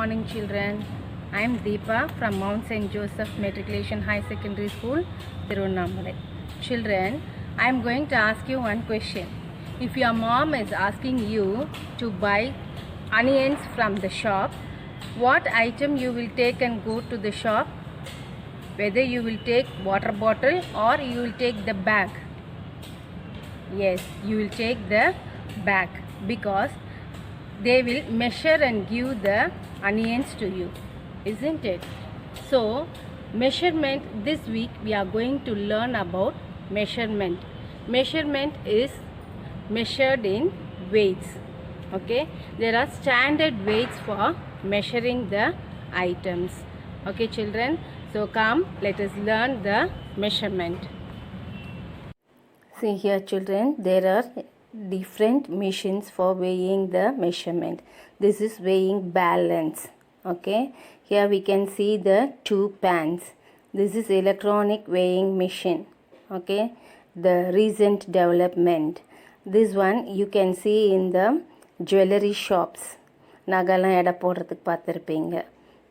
morning, children. I am Deepa from Mount St. Joseph Matriculation High Secondary School, Tirunnamalai. Children, I am going to ask you one question. If your mom is asking you to buy onions from the shop, what item you will take and go to the shop? Whether you will take water bottle or you will take the bag. Yes, you will take the bag because they will measure and give the onions to you, isn't it? So measurement, this week we are going to learn about measurement. Measurement is measured in weights. Okay, there are standard weights for measuring the items. Okay, children, so come, let us learn the measurement. See here, children, there are different machines for weighing the measurement. This is weighing balance. Okay, here we can see the two pans. This is electronic weighing machine. Okay, the recent development. This one you can see in the jewelry shops. நகைலாம் எடை போடுறதுக்கு பார்த்துருப்பீங்க.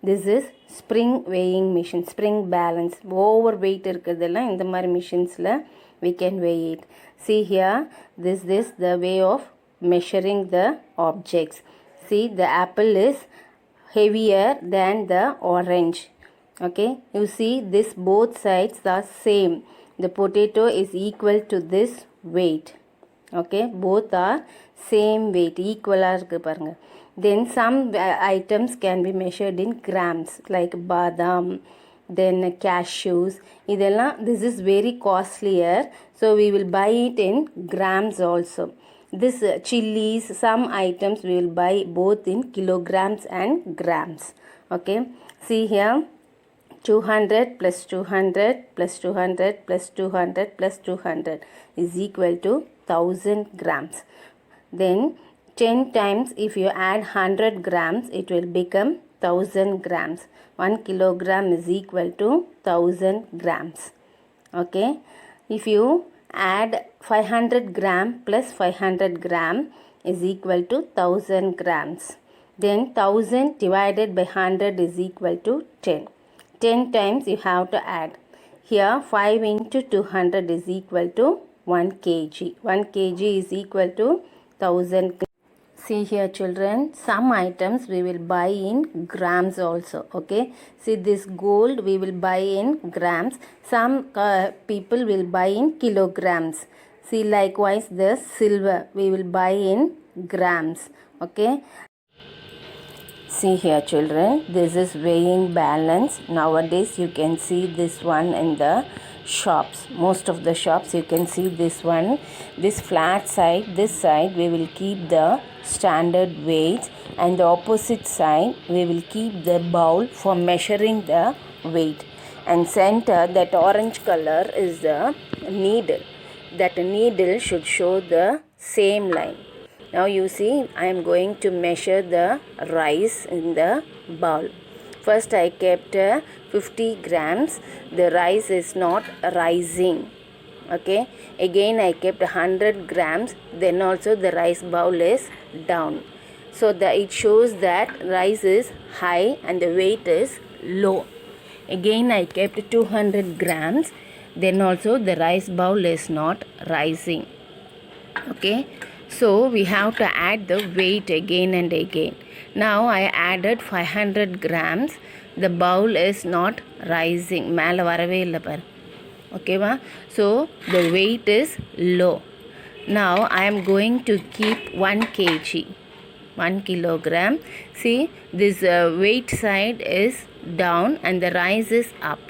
This is spring weighing machine, spring balance. Over weight இருக்கிறதெல்லாம் இந்த மாதிரி மிஷின்ஸில் we can weigh it. See here, this is the way of measuring the objects. See, the apple is heavier than the orange. Okay, you see this both sides are same. The potato is equal to this weight. Okay, both are same weight, equal இருக்கு பாருங்க. Then some items can be measured in grams like badam, then cashews. இதெல்லாம் this is very costlier, so we will buy it in grams also. This chilies, some items we will buy both in kilograms and grams. Okay, see here, 200 plus 200 plus 200 plus 200 plus 200 is equal to 1000 grams. Then 10 times, if you add 100 grams, it will become 1000 grams. 1 kilogram is equal to 1000 grams. Okay, if you add 500 gram plus 500 gram is equal to 1000 grams. Then 1000 divided by 100 is equal to 10. 10 times you have to add. Here 5 into 200 is equal to 1 kg. 1 kg is equal to 1000. See here, children, some items we will buy in grams also. Okay, see this gold we will buy in grams. Some people will buy in kilograms. See, likewise the silver we will buy in grams. Okay, see here, children, this is weighing balance. Nowadays you can see this one in the shops. Most of the shops you can see this one. This flat side, this side we will keep the standard weights, and the opposite side we will keep the bowl for measuring the weight. And center, that orange color is the needle. That needle should show the same line. Now you see, I am going to measure the rice in the bowl. First I kept 50 grams. The rice is not rising. Okay, again I kept 100 grams. Then also the rice bowl is down. So it shows that rice is high and the weight is low. Again I kept 200 grams. Then also the rice bowl is not rising. Okay, so we have to add the weight again and again. Now I added 500 grams. The bowl is not rising. மேலே வரவே இல்லை பாரு. ஓகேவா, so the weight is low. Now I am going to keep 1 kg, 1 kilogram. See, this weight side is down and the rice is up.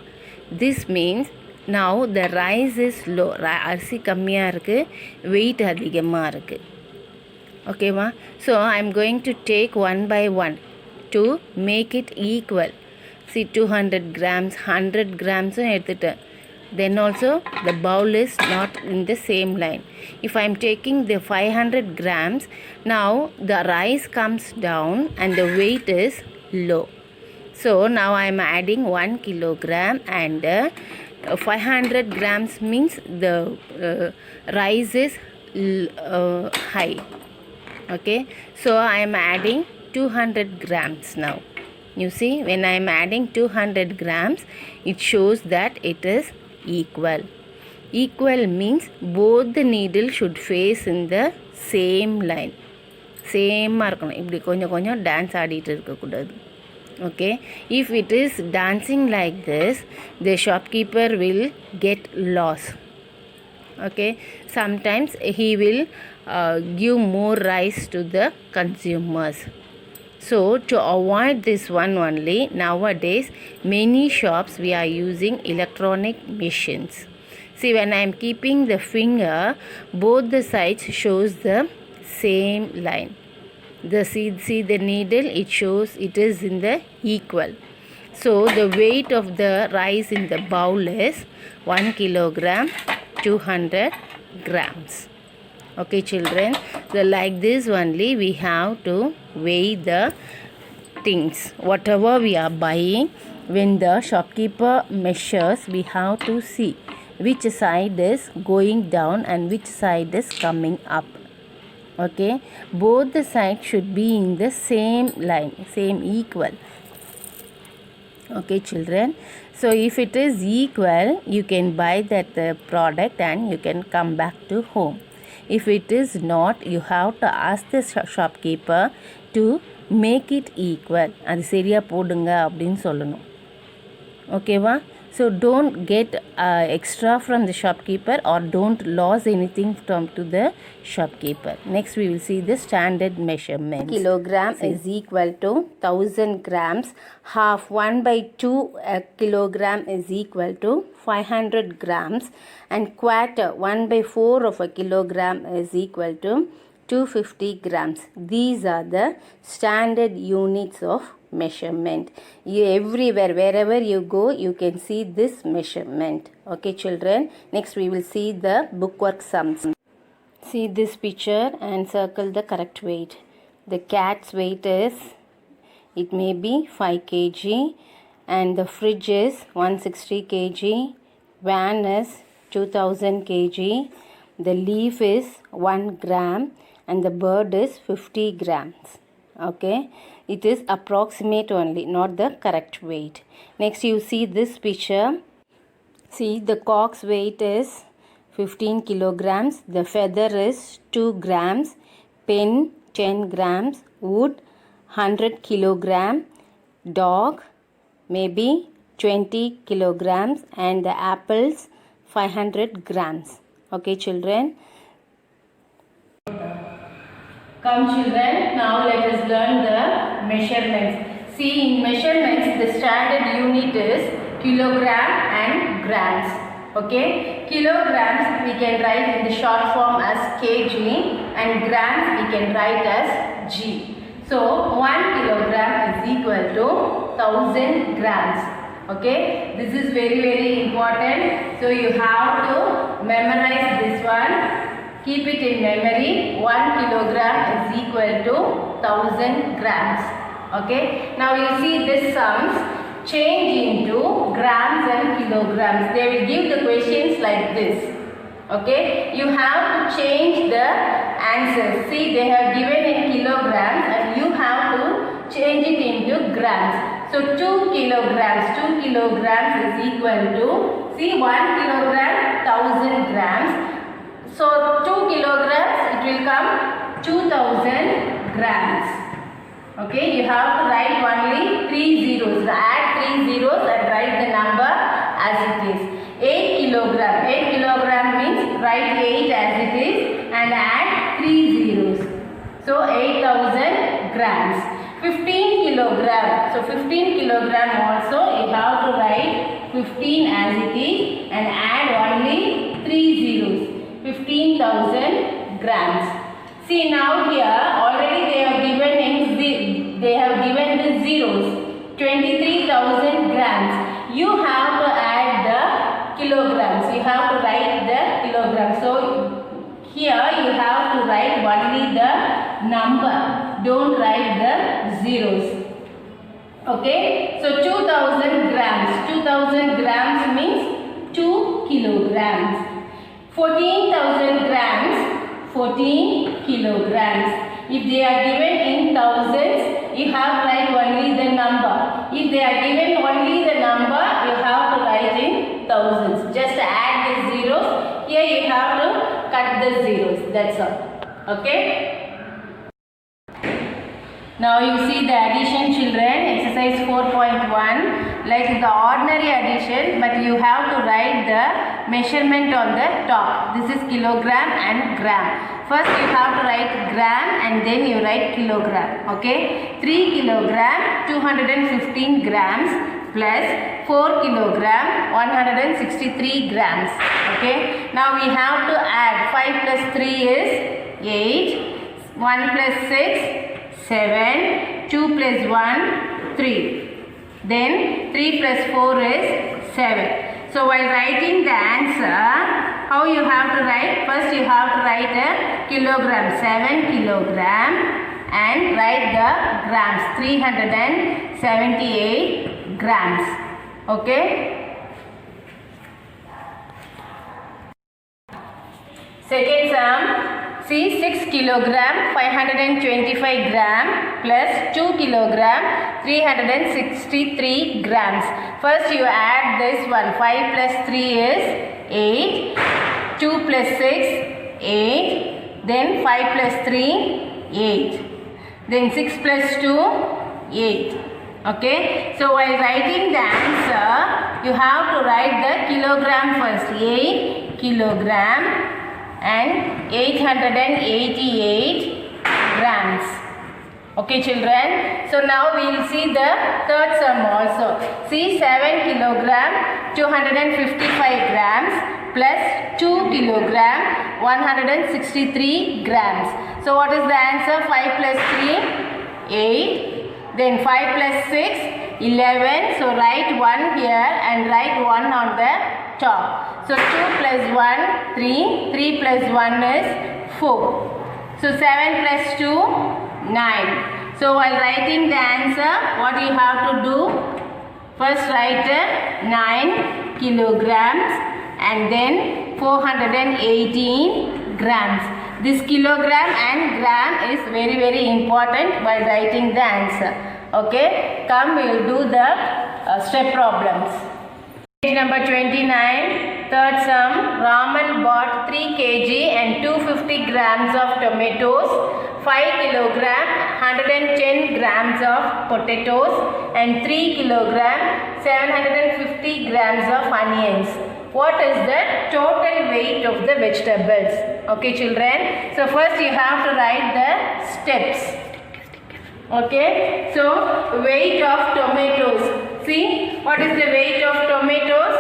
This means now the rice is low. அரிசி கம்மியாக இருக்குது, weight அதிகமாக இருக்குது. ஓகேவா, so I am going to take one by one to make it equal. See, 200 grams, 100 grams எடுத்துட்டேன். Then also the bowl is not in the same line. If I am taking the 500 grams, now the rice comes down and the weight is low. So now I am adding 1 kilogram and 500 grams means the rice is high. Okay, so I am adding 200 grams now. You see, when I am adding 200 grams, it shows that it is equal. Equal means both the needle should face in the same line. சேமாக இருக்கணும். இப்படி கொஞ்சம் கொஞ்சம் dance ஆடிட்டு இருக்கக்கூடாது. Okay, if it is dancing like this, the shopkeeper will get loss. Okay, sometimes he will give more rice to the consumers. So to avoid this one only, nowadays many shops we are using electronic machines. See, when I am keeping the finger, both the sides shows the same line. See the needle, it shows it is in the equal. So the weight of the rice in the bowl is 1 kilogram 200 grams. Okay children, so like this only we have to weigh the things whatever we are buying. When the shopkeeper measures, we have to see which side is going down and which side is coming up. Okay, both the sides should be in the same line, same equal. Okay children, so if it is equal, you can buy that product and you can come back to home. If it is not, you have to ask the shopkeeper to make it equal. அது சரியா போடுங்க அப்படின்னு சொல்லணும். ஓகேவா? So don't get extra from the shopkeeper or don't lose anything to the shopkeeper. Next we will see the standard measurements. Kilogram is equal to 1000 grams. Half 1/2 kilogram is equal to 500 grams. And quarter 1/4 of a kilogram is equal to 250 grams. These are the standard units of measurement. Everywhere, wherever you go, you can see this measurement. Okay children, next we will see the bookwork sums. See this picture and circle the correct weight. The cat's weight is, it may be 5 kg, and the fridge is 160 kg, van is 2000 kg, the leaf is 1 gram, and the bird is 50 grams. Okay, it is approximate only, not the correct weight. Next you see this picture. See, the cock's weight is 15 kilograms, the feather is 2 grams, pen 10 grams, wood 100 kilogram, dog maybe 20 kilograms, and the apples 500 grams. Okay children. Come children, now let us learn the measurements. See, in measurements the standard unit is kilogram and grams. Okay, kilograms we can write in the short form as kg, and grams we can write as g. So 1 kilogram is equal to 1000 grams. Okay, this is very important. So you have to memorize this one. Keep it in memory. 1 kilogram is equal to 1000 grams. Okay, now you see this sums change into grams and kilograms. They will give the questions like this. Okay, you have to change the answers. See, they have given in kilograms and you have to change it into grams. So 2 kilograms is equal to, see, 1 kilogram 1000 grams. So 2 kilograms, it will come 2000 grams. Okay, you have to write only 3 zeros. Add 3 zeros and write the number as it is. 8 kilogram means write 8 as it is and add 3 zeros. So 8000 grams. 15 kilogram. So 15 kilogram also you have to write 15 as it is and add only 3 zeros. 15,000 grams. See, now here already they have given the zeros. 23,000 grams. You have to add the kilograms. You have to write the kilograms. So here you have to write only the number. Don't write the zeros. Okay. So 2000 grams. 2000 grams means 2 kilograms. 14,000 grams, 14 kilograms. If they are given in thousands, you have to write only the number. If they are given only the number, you have to write in thousands. Just add the zeros. Here you have to cut the zeros. That's all. Okay. Now you see the addition, children, exercise 4.1, like the ordinary addition, but you have to write the measurement on the top. This is kilogram and gram. First you have to write gram and then you write kilogram. Okay. 3 kilogram 215 grams plus 4 kilogram 163 grams. Okay. Now we have to add 5 plus 3 is 8, 1 plus 6 7, 2 plus 1, 3. Then 3 plus 4 is 7. So while writing the answer, how you have to write? First you have to write a kilogram, 7 kilogram, and write the grams, 378 grams. Okay. Second sum. See, 6 kilogram 525 gram plus 2 kilogram 363 grams. First you add this one. 5 plus 3 is 8. 2 plus 6 8. Then 5 plus 3 8. Then 6 plus 2 8. Okay. So while writing the answer, you have to write the kilogram first. 8 kilogram and 888 grams. Okay, children. So now we will see the third sum also. See, 7 kilogram 255 grams plus 2 kilogram 163 grams. So what is the answer? 5 plus 3 8. Then 5 plus 6 11. So write 1 here and write 1 on the top. So 2 plus 1, 3. 3 plus 1 is 4. So 7 plus 2, 9. So while writing the answer, what you have to do? First write 9 kilograms and then 418 grams. This kilogram and gram is very important while writing the answer. Okay. Come, we will do the step problems. Page number 29. Third sum. Raman bought 3 kg and 250 grams of tomatoes, 5 kilogram 110 grams of potatoes and 3 kilogram 750 grams of onions. What is the total weight of the vegetables? Okay, children. So first you have to write the steps. Okay. So weight of tomatoes. See, what is the weight of tomatoes?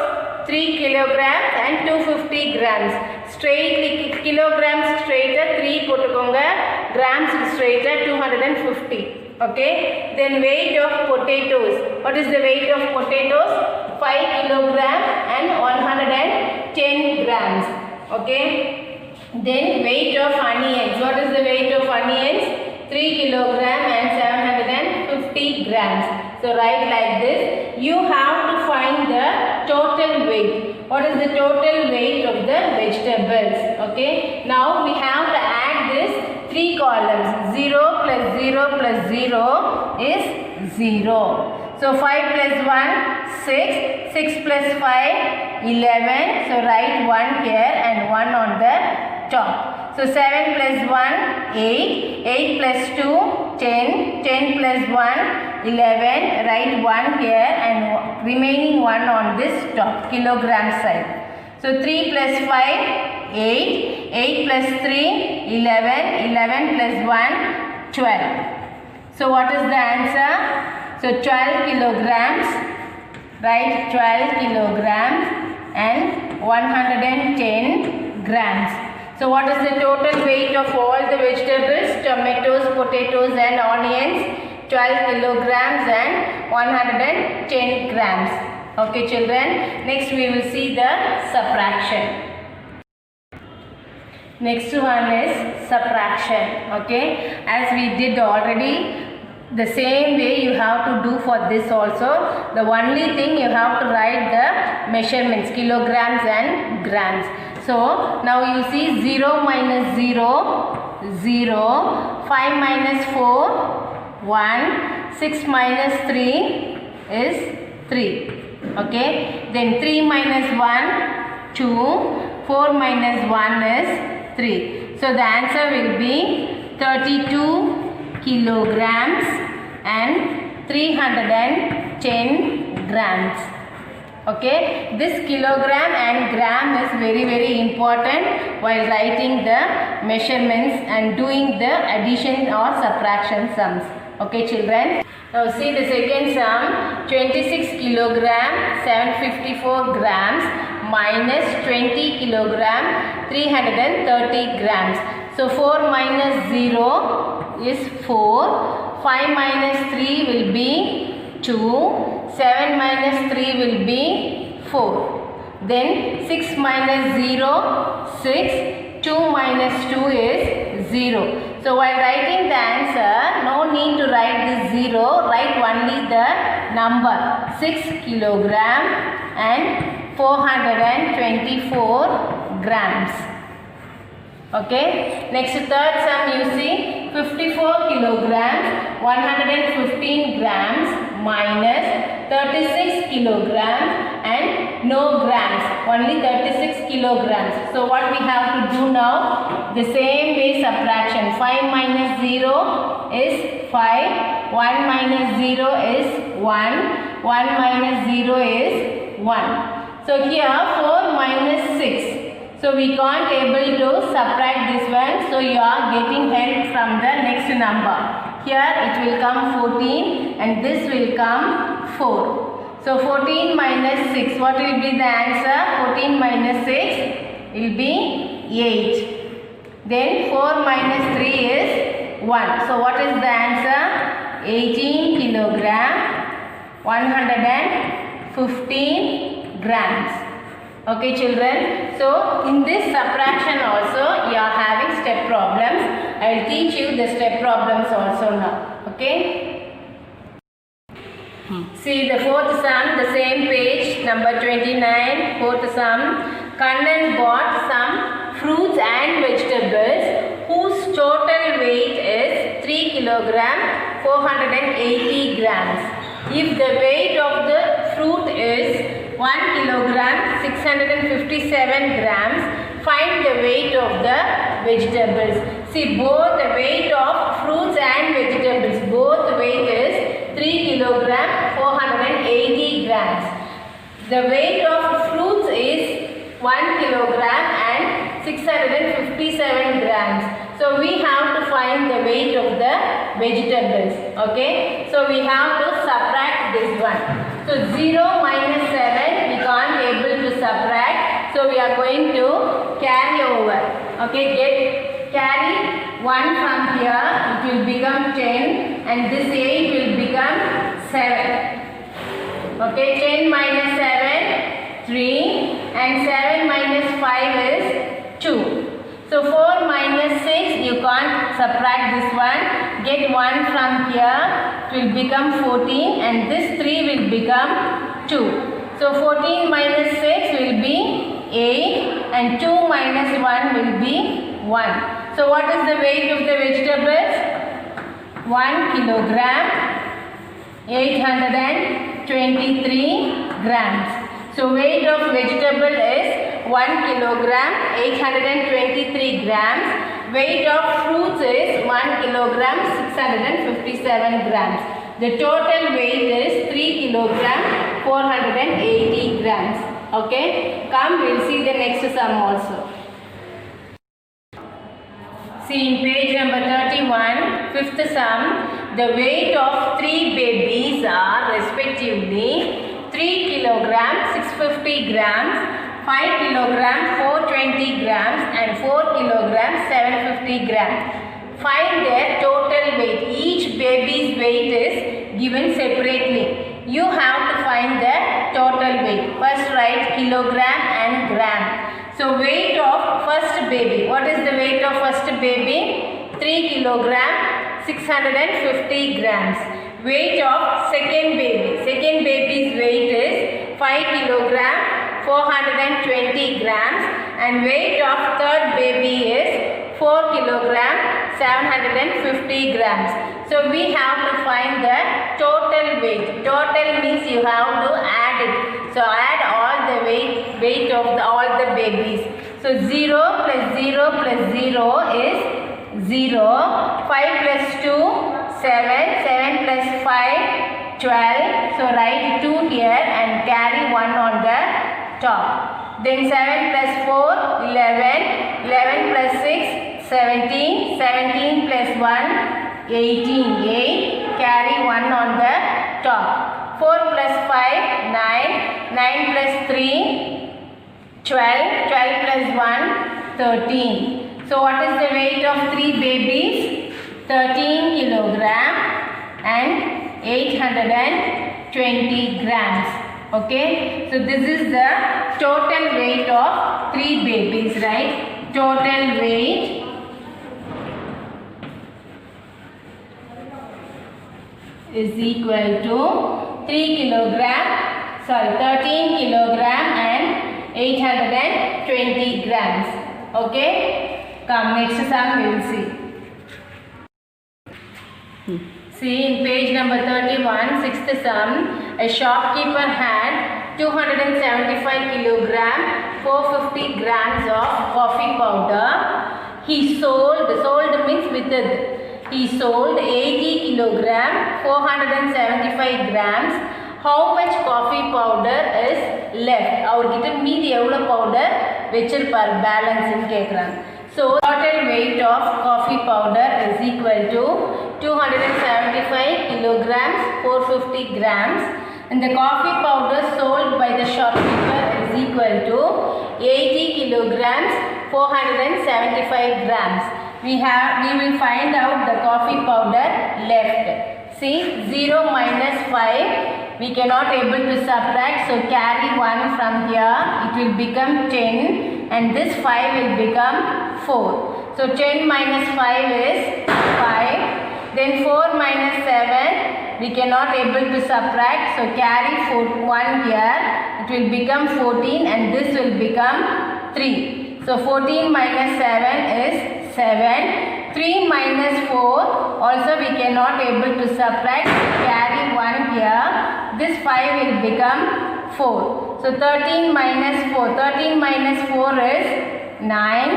3 kilograms and 250 grams. Straight kilograms straight 3 போட்டுக்கோங்க, grams straight 250. Okay. Then weight of potatoes. What is the weight of potatoes? 5 kilogram and 110 grams. Okay. Then weight of onions. What is the weight of onions? 3 kilogram and 750 grams. So write like this. You have to find the total weight. What is the total weight of the vegetables? Okay. Now we have to add this 3 columns. 0 plus 0 plus 0 is 0. So 5 plus 1, 6. 6 plus 5, 11. So write 1 here and 1 on the top. So 7 plus 1, 8. 8 plus 2, 10. 10 plus 1, 11. Write 1 here and remaining 1 on this top, kilogram side. So 3 plus 5, 8. 8 plus 3, 11. 11 plus 1, 12. So what is the answer? So 12 kilograms. Write 12 kilograms and 110 grams. So what is the total weight of all the vegetables? Tomatoes, potatoes and onions. 12 kilograms and 110 grams. Okay, children. Next we will see the subtraction. Next one is subtraction. Okay. As we did already, the same way you have to do for this also. The only thing you have to write the measurements, kilograms and grams. So now you see 0 minus 0, 0, 5 minus 4, 1, 6 minus 3, is 3. Okay, then 3 minus 1, 2, 4 minus 1 is 3. So the answer will be 32 kilograms and 310 grams. Okay, this kilogram and gram is very important while writing the measurements and doing the addition or subtraction sums. Okay children, now see the second sum. 26 kilogram 754 grams minus 20 kilogram 330 grams. So 4 minus 0 is 4, 5 minus 3 will be 2, 7 minus 3 will be 4. Then 6 minus 0, 6, 2 minus 2 is 0. So while writing the answer, no need to write this 0, write only the number 6 kilogram and 424 grams. Okay, next third sum you see 54 kilograms 115 grams minus 36 kilograms and no grams, only 36 kilograms. So what we have to do now? The same way subtraction. 5 minus 0 is 5, 1 minus 0 is 1, 1 minus 0 is 1. So here 4 minus 6. So we can't able to subtract this one. So you are getting help from the next number. Here it will come 14 and this will come 4. So 14 minus 6. What will be the answer? 14 minus 6 will be 8. Then 4 minus 3 is 1. So what is the answer? 18 kilogram 115 grams. Okay children, so in this subtraction also you are having step problems. I will teach you the step problems also now. Okay. See the fourth sum, the same page, number 29, fourth sum. Kannan bought some fruits and vegetables whose total weight is 3 kilogram 480 grams. If the weight of the fruit is 1 kilogram 657 grams, find the weight of the vegetables. See both the weight of fruits and vegetables, both weight is 3 kilogram 480 grams. The weight of fruits is 1 kilogram and 657 grams. So we have to find the weight of the vegetables. Okay. So we have to subtract this one. So 0 minus 7 we can't able to subtract. So we are going to carry over. Okay. Carry 1 from here. It will become 10 and this 8 will become 7. Okay. 10 minus 7 3 and 7 minus 5 is 2. So 4 minus 6 you can't subtract this one. Get 1 from here. It will become 14 and this 3 will become 2. So 14 minus 6 will be 8 and 2 minus 1 will be 1. So what is the weight of the vegetables? 1 kilogram 823 grams. So weight of vegetable is 1 kilogram 823 grams. Weight of fruits is 1 kilogram 657 grams. The total weight is 3 kilogram 480 grams. Okay. Come, we will see the next sum also. See in page number 31, fifth sum. The weight of 3 babies are respectively 3 kilogram 650 grams, 5 kilogram 420 grams and 4 kilogram 750 grams. Find their total weight. Each baby's weight is given separately. You have to find the total weight. First write kilogram and gram. So weight of first baby. What is the weight of first baby? 3 kilogram 650 grams. Weight of second baby. Second baby's weight is 5 kilogram 420 grams and weight of third baby is 4 kilogram 750 grams. So we have to find the total weight. Total means you have to add it. So add all the weight of all the babies. So 0 plus 0 plus 0 is 0. 5 plus 2, 7. 7 plus 5, 12. So write 2 here and carry 1 on the top. Then 7 plus 4, 11. 11 plus 6, 17. 17 plus 1, 18. 8. Carry 1 on the top. 4 plus 5, 9. 9 plus 3, 12. 12 plus 1, 13. So what is the weight of 3 babies? 13 kilogram and 820 grams. Okay. So this is the total weight of 3 babies, right? Total weight is equal to 13 kilogram and 820 grams. Okay. Come, next sum we will see. See in page number 31, sixth sum, a shopkeeper had 275 kilogram, 450 grams of coffee powder. He sold means with it. He sold 80 kilogram, 475 grams. How much coffee powder is left? அவர்கிட்ட மீதி எவ்வளவு powder வெச்சிருப்பார் balance ன்னு கேக்குறாங்க. So total weight of coffee powder is equal to 275 kilograms, 450 grams, and the coffee powder sold by the shopkeeper is equal to 80 kilograms, 475 grams. We will find out the coffee powder left. See, 0 minus 5, we cannot able to subtract, so carry 1 from here, it will become 10 and this 5 will become 4. So 10 minus 5 is 5. Then 4 minus 7, we cannot able to subtract, so carry 1 here, it will become 14 and this will become 3. So 14 minus 7 is 7. 3 minus 4, also we cannot able to subtract, so carry 1 here, this 5 will become 4. So 13 minus 4, 13 minus 4 is 9,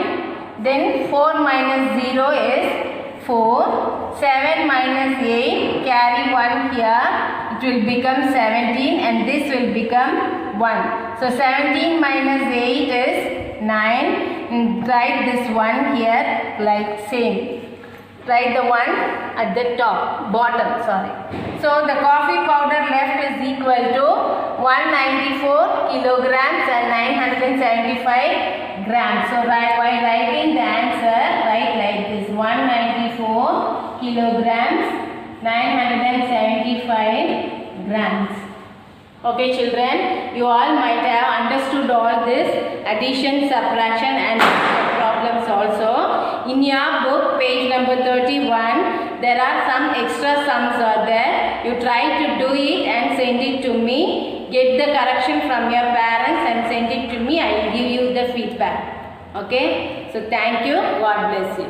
then 4 minus 0 is 4, 7 minus 8, carry 1 here, it will become 17 and this will become 1. So 17 minus 8 is 9. Write this 1 here like same. Write the 1 at the bottom. So the coffee powder left is equal to 194 kilograms and 975 grams. So while writing the answer, write like this: 194 kilograms, 975 grams. Okay children, you all might have understood all this addition, subtraction and problems also. In your book, page number 31, there are some extra sums are there. You try to do it and send it to me. Get the correction from your parents and send it to me. I will give you the feedback. Okay. So thank you. God bless you.